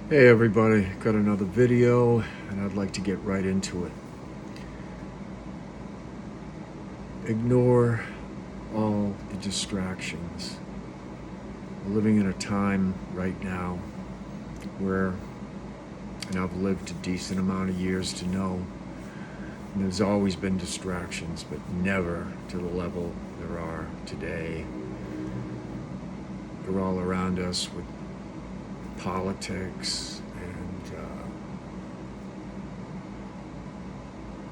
Hey everybody, got another video and I'd like to get right into it. Ignore all the distractions. We're living in a time right now where, and I've lived a decent amount of years to know, there's always been distractions, but never to the level there are today. They're all around us with politics and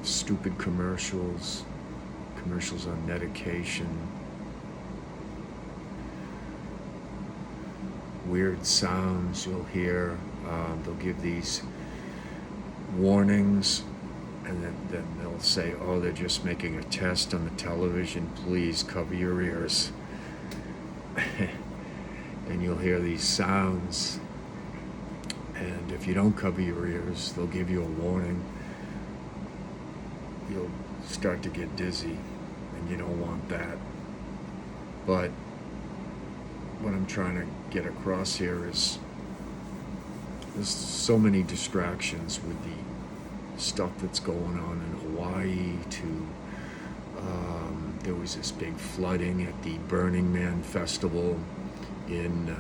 stupid commercials on medication, weird sounds you'll hear. They'll give these warnings and then they'll say, oh, they're just making a test on the television, please cover your ears. And you'll hear these sounds, and if you don't cover your ears, they'll give you a warning. You'll start to get dizzy, and you don't want that. But what I'm trying to get across here is there's so many distractions with the stuff that's going on in Hawaii there was this big flooding at the Burning Man festival in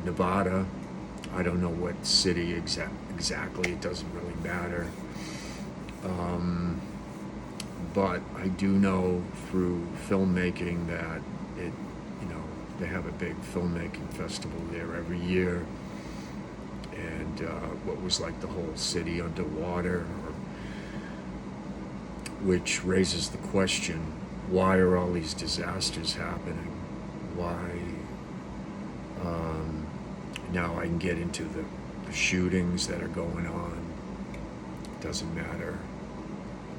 Nevada. I don't know what city exactly, it doesn't really matter. But I do know through filmmaking that they have a big filmmaking festival there every year. And what was like the whole city underwater, which raises the question, why are all these disasters happening? Why? Now I can get into the shootings that are going on. It doesn't matter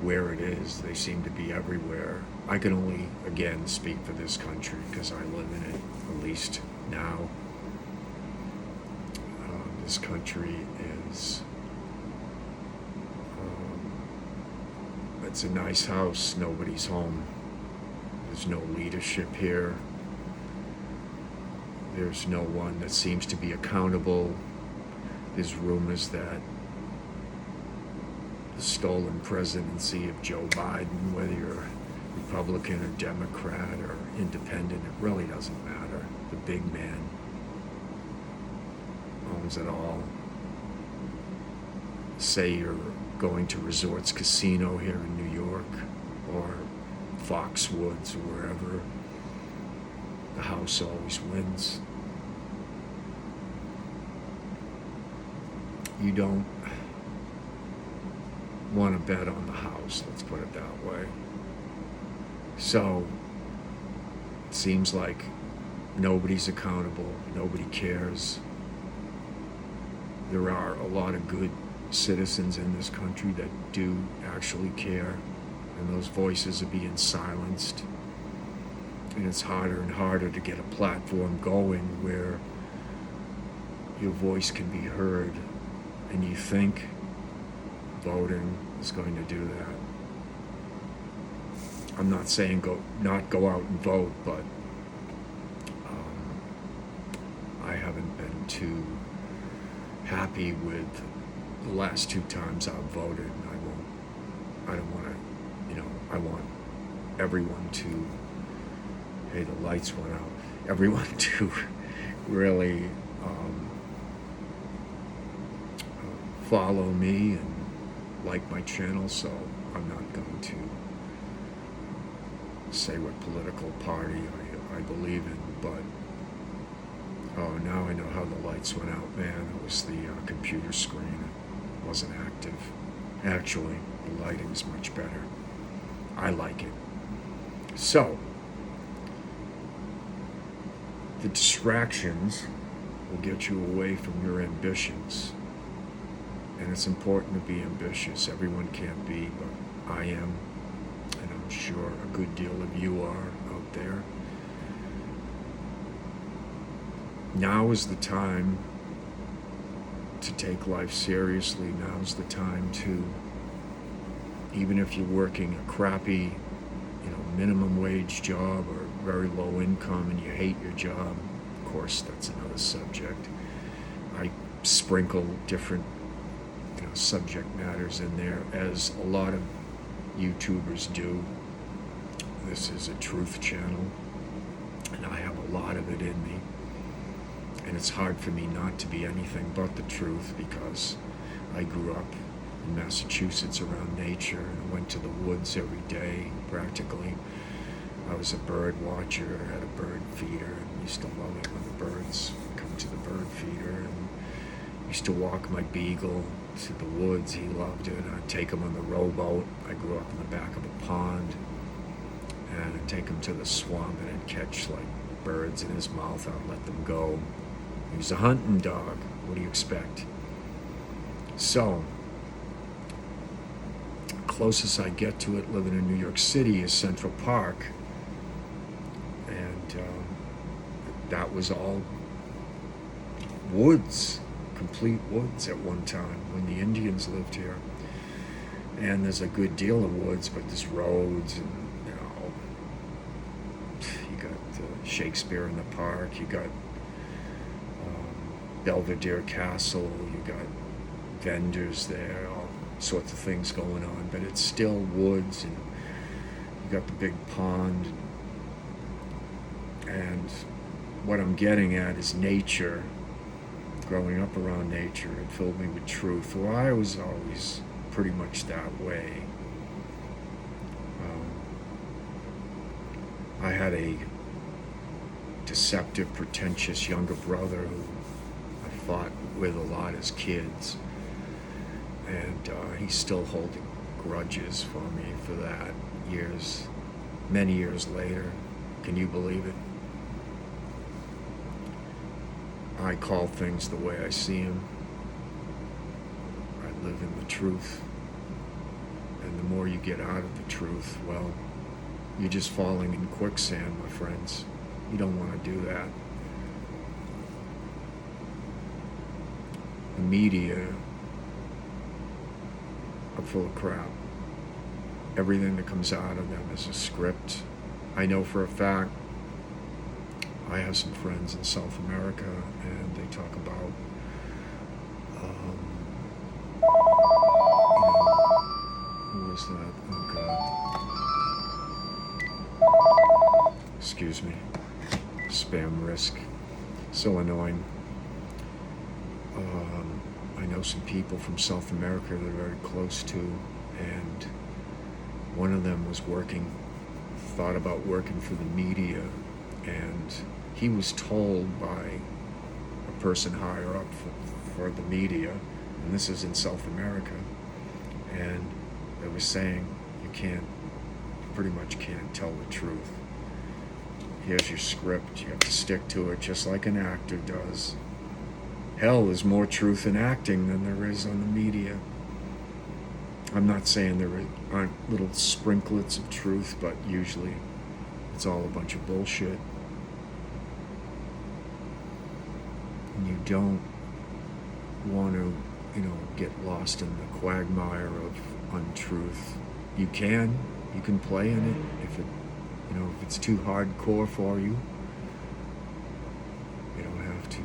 where it is, they seem to be everywhere. I can only, again, speak for this country because I live in it, at least now. This country is, it's a nice house, nobody's home. There's no leadership here. There's no one that seems to be accountable. There's rumors that the stolen presidency of Joe Biden, whether you're Republican or Democrat or independent, it really doesn't matter. The big man owns it all. Say you're going to Resorts Casino here in New York or Foxwoods or wherever, the house always wins. You don't want to bet on the house, let's put it that way. So it seems like nobody's accountable, nobody cares. There are a lot of good citizens in this country that do actually care, and those voices are being silenced. And it's harder and harder to get a platform going where your voice can be heard, and you think voting is going to do that. I'm not saying not go out and vote, but I haven't been too happy with the last 2 times I've voted, and I don't want to, I want everyone to, hey, the lights went out, everyone to really follow me and like my channel, so I'm not going to say what political party I believe in, but now I know how the lights went out, man. It was the computer screen. It wasn't active. Actually, the lighting's much better. I like it. So, the distractions will get you away from your ambitions. And it's important to be ambitious. Everyone can't be, but I am. And I'm sure a good deal of you are out there. Now is the time to take life seriously. Now's the time to, even if you're working a crappy, minimum wage job or very low income and you hate your job, of course that's another subject. I sprinkle different subject matters in there, as a lot of YouTubers do. This is a truth channel, and I have a lot of it in me. And it's hard for me not to be anything but the truth, because I grew up in Massachusetts around nature, and I went to the woods every day, practically. I was a bird watcher, had a bird feeder, and used to love it when the birds come to the bird feeder, and used to walk my beagle to the woods. He loved it. I'd take him on the rowboat. I grew up in the back of a pond, and I'd take him to the swamp, and I'd catch like birds in his mouth. I'd let them go. He was a hunting dog. What do you expect? So, closest I get to it living in New York City is Central Park, and that was all woods, complete woods at one time when the Indians lived here. And there's a good deal of woods, but there's roads, and you got Shakespeare in the Park, you got Belvedere Castle, you got vendors there, all sorts of things going on, but it's still woods, and you got the big pond. And what I'm getting at is nature. Growing up around nature, it filled me with truth. Well, I was always pretty much that way. I had a deceptive, pretentious younger brother who I fought with a lot as kids, and he's still holding grudges for me for that many years later. Can you believe it? I call things the way I see them. I live in the truth. And the more you get out of the truth, well, you're just falling in quicksand, my friends. You don't want to do that. The media are full of crap. Everything that comes out of them is a script. I know for a fact, I have some friends in South America, and they talk about, who was that? Oh God. Excuse me. Spam risk. So annoying. I know some people from South America that are very close to, and one of them was thought about working for the media, and he was told by a person higher up for the media, and this is in South America, and they were saying you pretty much can't tell the truth. Here's your script, you have to stick to it just like an actor does. Hell, there's more truth in acting than there is on the media. I'm not saying there aren't little sprinklets of truth, but usually it's all a bunch of bullshit. And you don't want to, get lost in the quagmire of untruth. You can play in it if it's too hardcore for you. You don't have to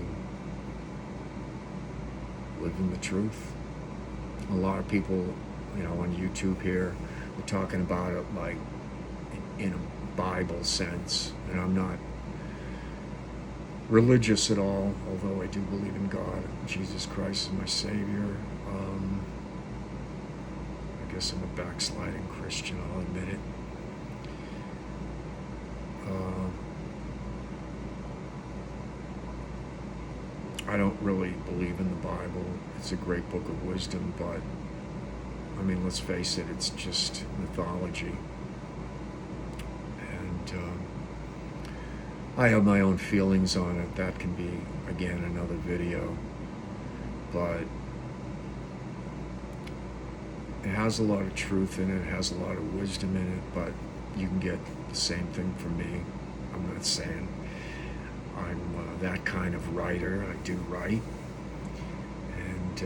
live in the truth. A lot of people, on YouTube here, are talking about it like in a Bible sense, and I'm not religious at all, although I do believe in God. Jesus Christ is my Savior. I guess I'm a backsliding Christian, I'll admit it. I don't really believe in the Bible. It's a great book of wisdom, but let's face it, it's just mythology. And I have my own feelings on it. That can be, again, another video. But it has a lot of truth in it. It has a lot of wisdom in it, but you can get the same thing from me. I'm not saying I'm that kind of writer. I do write. And,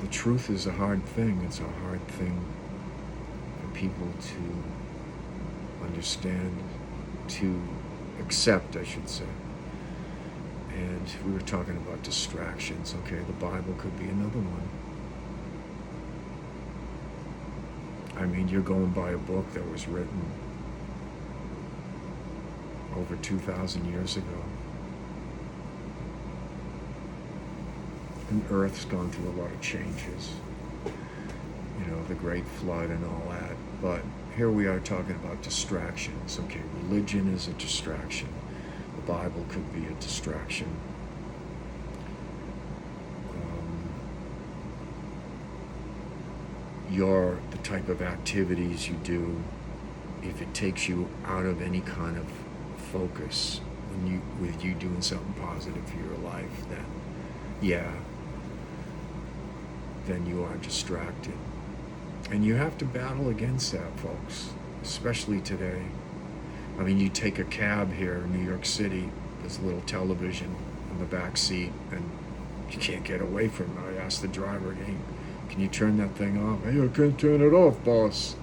the truth is a hard thing. It's a hard thing for people to understand, to accept, I should say. And we were talking about distractions. Okay, the Bible could be another one. I mean, you're going by a book that was written over 2,000 years ago. And Earth's gone through a lot of changes. You know, the Great Flood and all that. But here we are talking about distractions. Okay, religion is a distraction. The Bible could be a distraction. The type of activities you do, if it takes you out of any kind of focus, with you doing something positive for your life, then you are distracted. And you have to battle against that, folks, especially today. I mean, you take a cab here in New York City, there's a little television in the back seat, and you can't get away from it. I asked the driver, hey, can you turn that thing off? Hey, I can't turn it off, boss.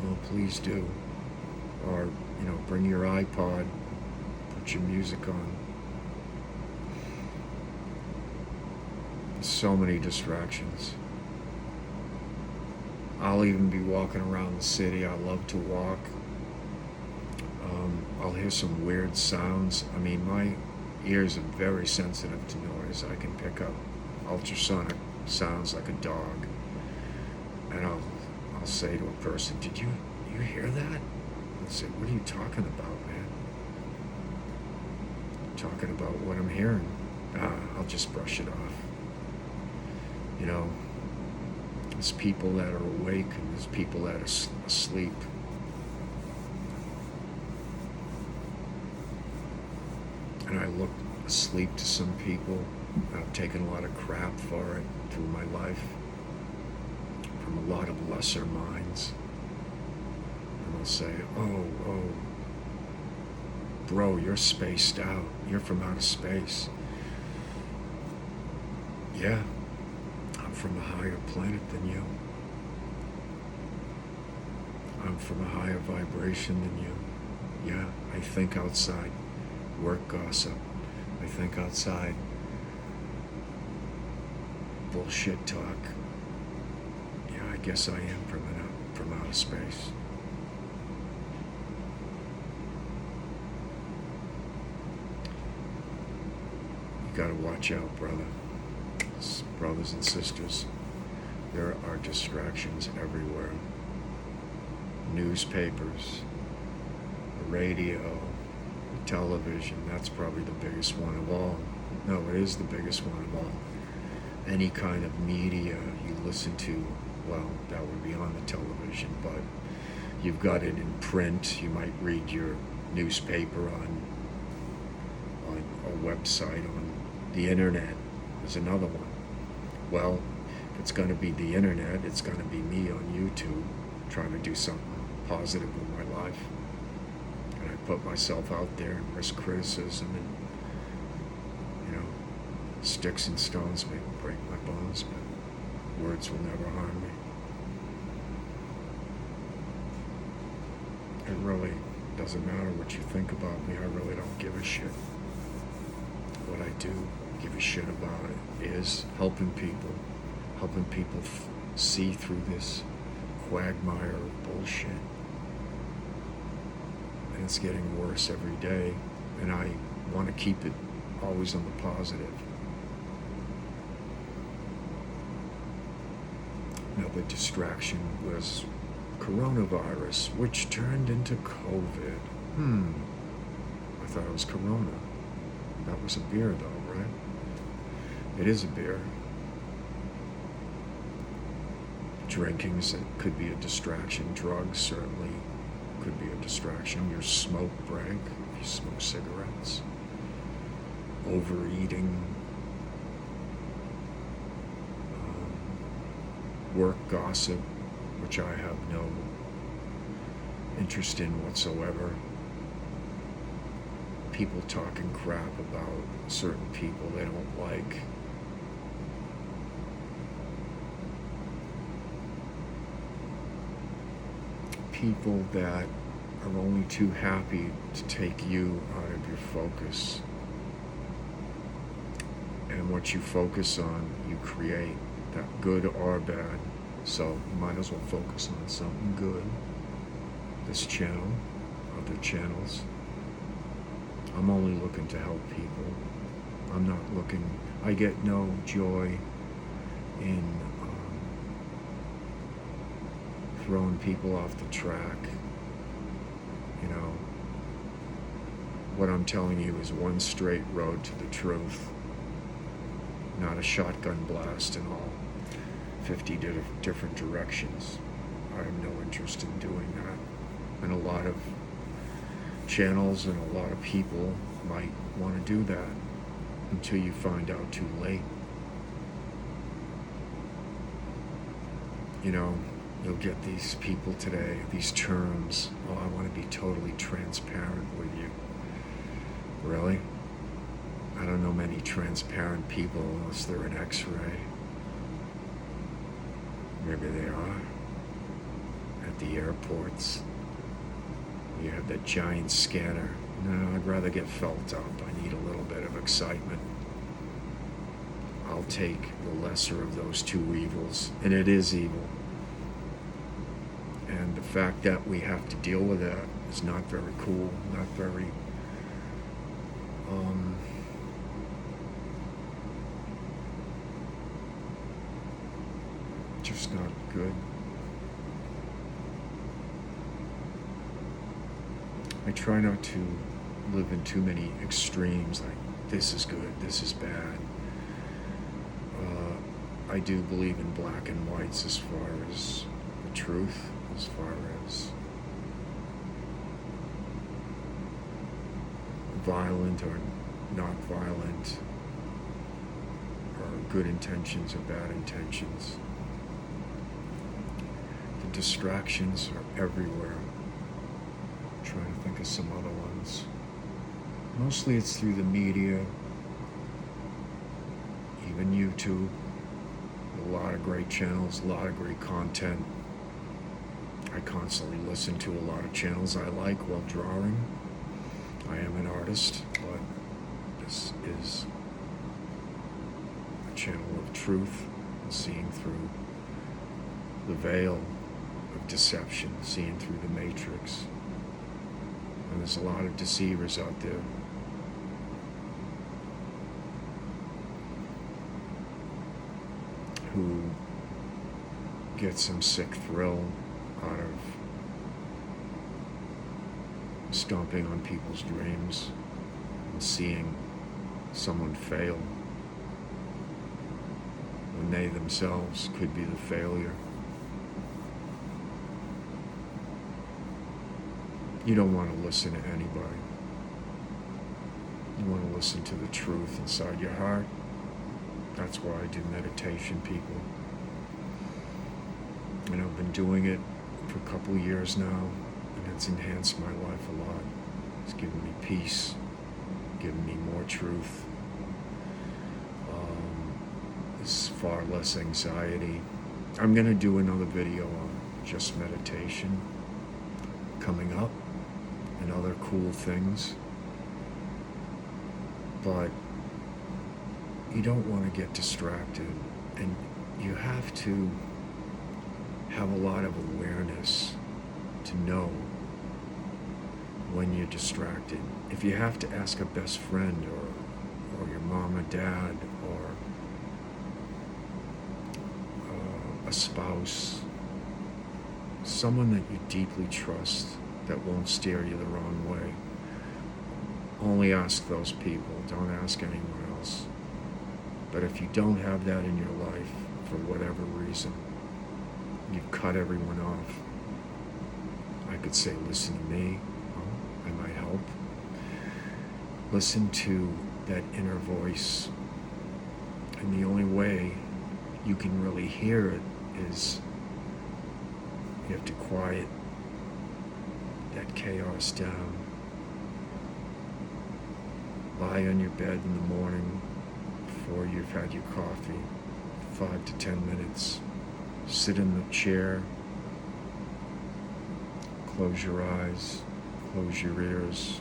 Well, please do. Or, bring your iPod, put your music on. So many distractions. I'll even be walking around the city. I love to walk. I'll hear some weird sounds. I mean, my ears are very sensitive to noise. I can pick up ultrasonic sounds like a dog. And I'll say to a person, did you hear that? I'll say, what are you talking about, man? Talking about what I'm hearing. I'll just brush it off. There's people that are awake and there's people that are asleep. And I look asleep to some people. I've taken a lot of crap for it through my life from a lot of lesser minds. And they'll say, oh, bro, you're spaced out. You're from outer space. Yeah, I'm from a higher planet than you. I'm from a higher vibration than you. Yeah, I think outside work gossip. I think outside bullshit talk. Yeah, I guess I am from outer space. You gotta watch out, brothers and sisters. There are distractions everywhere. Newspapers, radio, television, that's probably the biggest one of all. No, it is the biggest one of all. Any kind of media you listen to, well, that would be on the television, but you've got it in print. You might read your newspaper on a website, on the internet. There's another one. Well, if it's going to be the internet, it's going to be me on YouTube trying to do something positive with my life. And I put myself out there and risk criticism, and sticks and stones may break my bones, but words will never harm me. It really doesn't matter what you think about me. I really don't give a shit. What I do give a shit about it is helping people see through this quagmire of bullshit. And it's getting worse every day, and I want to keep it always on the positive. Another distraction was coronavirus, which turned into COVID. I thought it was Corona. That was a beer, though, right? It is a beer. Drinking could be a distraction. Drugs certainly could be a distraction. Your smoke break, if you smoke cigarettes. Overeating. Work gossip, which I have no interest in whatsoever. People talking crap about certain people they don't like. People that are only too happy to take you out of your focus. And what you focus on, you create, that good or bad. So you might as well focus on something good. This channel, other channels. I'm only looking to help people. I'm not looking, I get no joy in throwing people off the track. You know, what I'm telling you is one straight road to the truth, not a shotgun blast in all 50 different directions. I have no interest in doing that. And a lot of channels and a lot of people might want to do that until you find out too late. You know, you'll get these people today, these terms, oh, I want to be totally transparent with you. Really? I don't know many transparent people unless they're an X-ray. Maybe they are. At the airports, you have that giant scanner. No, I'd rather get felt up. I need a little bit of excitement. I'll take the lesser of those two evils, and it is evil. And the fact that we have to deal with that is not very cool, not very just not good. I try not to live in too many extremes, like this is good, this is bad. I do believe in black and whites as far as the truth, as far as violent or not violent, or good intentions or bad intentions. The distractions are everywhere. I'm trying to think of some other ones. Mostly it's through the media, even YouTube. A lot of great channels, a lot of great content. I constantly listen to a lot of channels I like while drawing. I am an artist, but this is a channel of truth and seeing through the veil of deception, seeing through the matrix. And there's a lot of deceivers out there. Who get some sick thrill out of stomping on people's dreams and seeing someone fail when they themselves could be the failure. You don't want to listen to anybody. You want to listen to the truth inside your heart. That's why I do meditation, people. And I've been doing it for a couple of years now, and it's enhanced my life a lot. It's given me peace, given me more truth. There's far less anxiety. I'm going to do another video on just meditation coming up and other cool things. But you don't want to get distracted, and you have to have a lot of awareness to know when you're distracted. If you have to ask a best friend or your mom or dad or a spouse, someone that you deeply trust that won't steer you the wrong way, only ask those people. Don't ask anyone else. But if you don't have that in your life, for whatever reason, you've cut everyone off. I could say, listen to me. Oh, I might help. Listen to that inner voice. And the only way you can really hear it is you have to quiet that chaos down. Lie on your bed in the morning before you've had your coffee, 5 to 10 minutes. Sit in the chair, close your eyes, close your ears.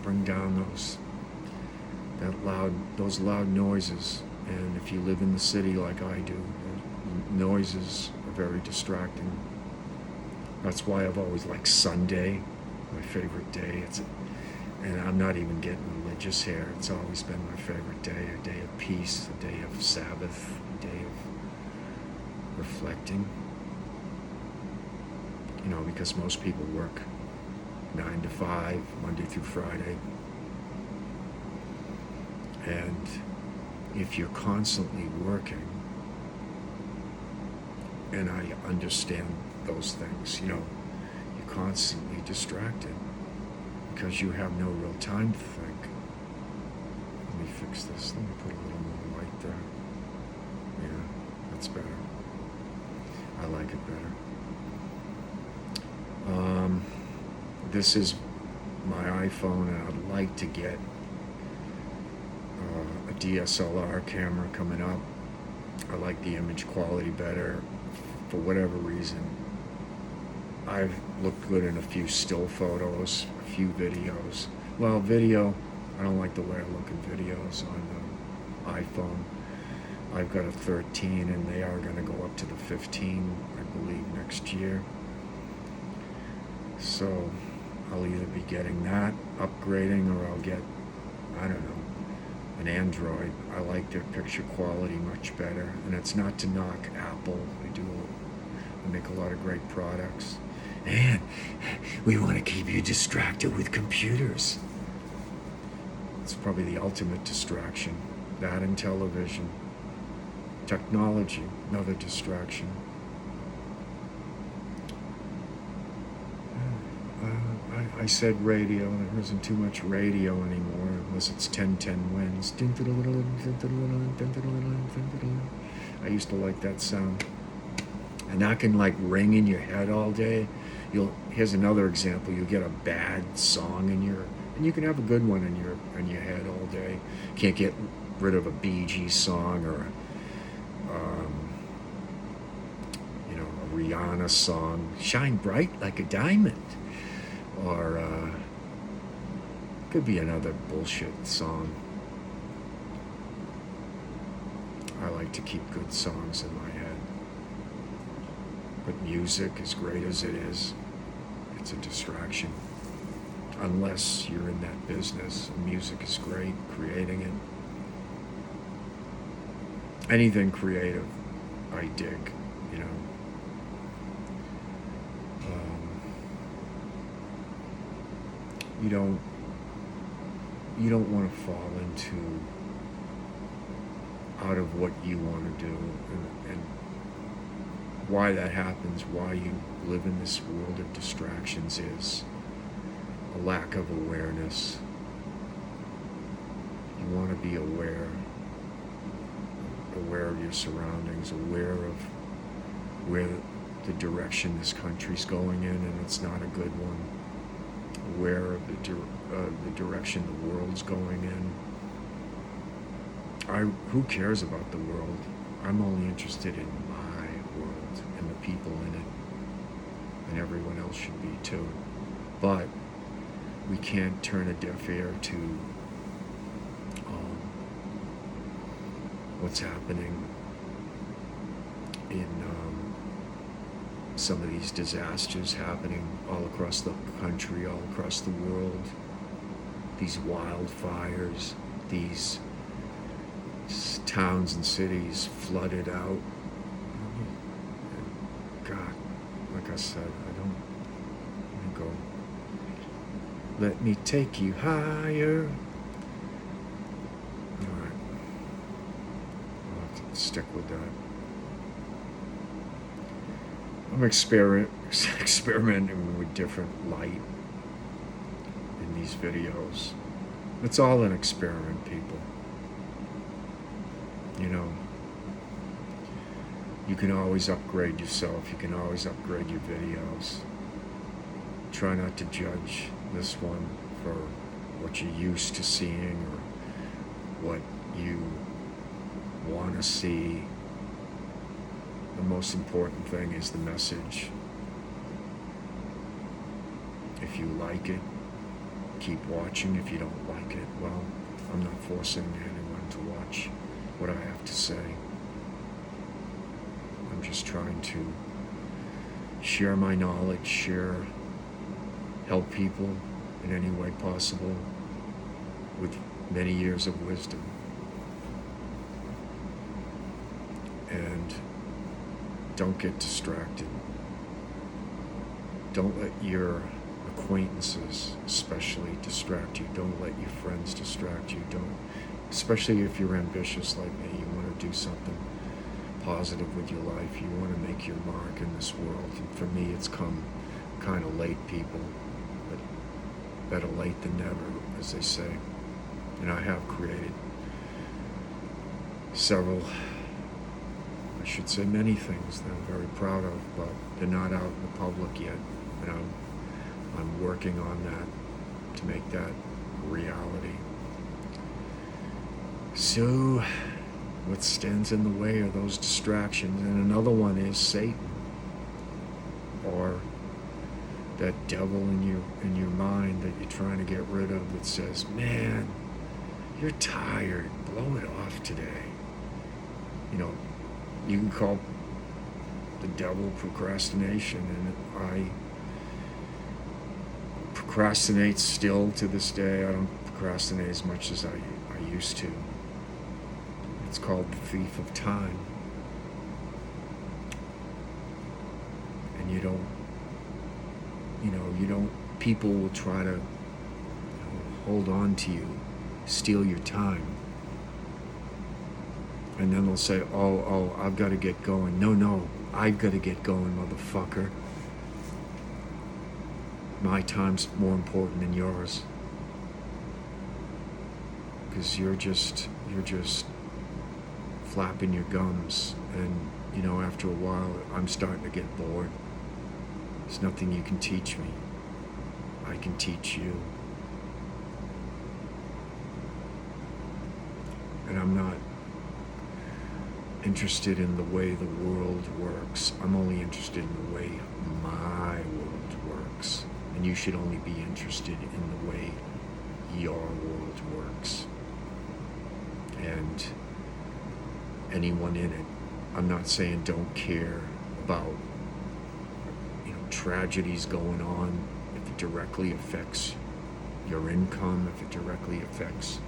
Bring down those those loud noises. And if you live in the city like I do, the noises are very distracting. That's why I've always liked Sunday, my favorite day. And I'm not even getting religious here. It's always been my favorite day, a day of peace, a day of Sabbath, a day of reflecting. You know, because most people work 9 to 5, Monday through Friday. And if you're constantly working, and I understand those things, you know, you're constantly distracted because you have no real time to think. Let me fix this. Let me put a little more light there. Yeah, that's better. I like it better. This is my iPhone, and I'd like to get a DSLR camera coming up. I like the image quality better for whatever reason. I've looked good in a few still photos, a few videos. Well, video, I don't like the way I look in videos on the iPhone. I've got a 13, and they are going to go up to the 15, I believe, next year. So I'll either be getting that, upgrading, or I'll get, I don't know, an Android. I like their picture quality much better. And it's not to knock Apple. They make a lot of great products. And we want to keep you distracted with computers. It's probably the ultimate distraction. That and television. Technology, another distraction. I said radio, and there isn't too much radio anymore unless it's 10-10 wins. I used to like that sound. And that can like ring in your head all day. Here's another example. You get a bad song and you can have a good one in your head all day. Can't get rid of a Bee Gees song or a Rihanna song. Shine bright like a diamond. Or could be another bullshit song. I like to keep good songs in my head. But music, as great as it is, it's a distraction. Unless you're in that business. Music is great, creating it. Anything creative, I dig, you know. You don't want to fall into out of what you want to do, and why that happens, why you live in this world of distractions is a lack of awareness. You want to be aware of your surroundings, aware of where the direction this country's going in, and it's not a good one. Aware of the direction the world's going in. Who cares about the world? I'm only interested in my world and the people in it, and everyone else should be too. But we can't turn a deaf ear to what's happening in some of these disasters happening all across the country, all across the world. These wildfires, these towns and cities flooded out. God, like I said, let me go. Let me take you higher. All right. I'll have to stick with that. I'm experimenting with different light in these videos. It's all an experiment, people. You know, you can always upgrade yourself. You can always upgrade your videos. Try not to judge this one for what you're used to seeing or what you want to see. The most important thing is the message. If you like it, keep watching. If you don't like it, well, I'm not forcing anyone to watch what I have to say. I'm just trying to share my knowledge, help people in any way possible with many years of wisdom. And don't get distracted. Don't let your acquaintances especially distract you. Don't let your friends distract you. Especially if you're ambitious like me, you want to do something positive with your life. You want to make your mark in this world. And for me, it's come kind of late, people, but better late than never, as they say. And I have created several, I should say many things that I'm very proud of, but they're not out in the public yet. And I'm working on that to make that a reality. So what stands in the way are those distractions. And another one is Satan, or that devil in your mind that you're trying to get rid of that says, man, you're tired, blow it off today. You know, you can call the devil procrastination, and I procrastinate still to this day. I don't procrastinate as much as I used to. It's called the thief of time. And people will try to hold on to you, steal your time. And then they'll say, oh, I've got to get going. No, I've got to get going, motherfucker. My time's more important than yours. Because you're just flapping your gums, and after a while I'm starting to get bored. There's nothing you can teach me. I can teach you. And I'm not interested in the way the world works. I'm only interested in the way my world works. And you should only be interested in the way your world works. And anyone in it. I'm not saying don't care about tragedies going on if it directly affects your income, if it directly affects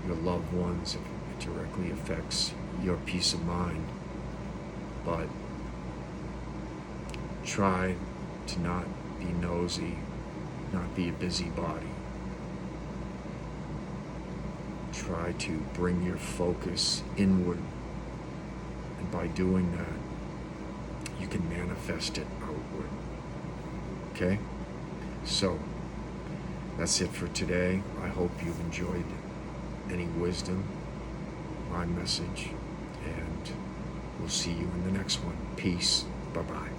your loved ones, if it directly affects your peace of mind. But try to not be nosy, not be a busybody. Try to bring your focus inward. And by doing that, you can manifest it outward. Okay? So, that's it for today. I hope you've enjoyed any wisdom, my message, and we'll see you in the next one. Peace. Bye-bye.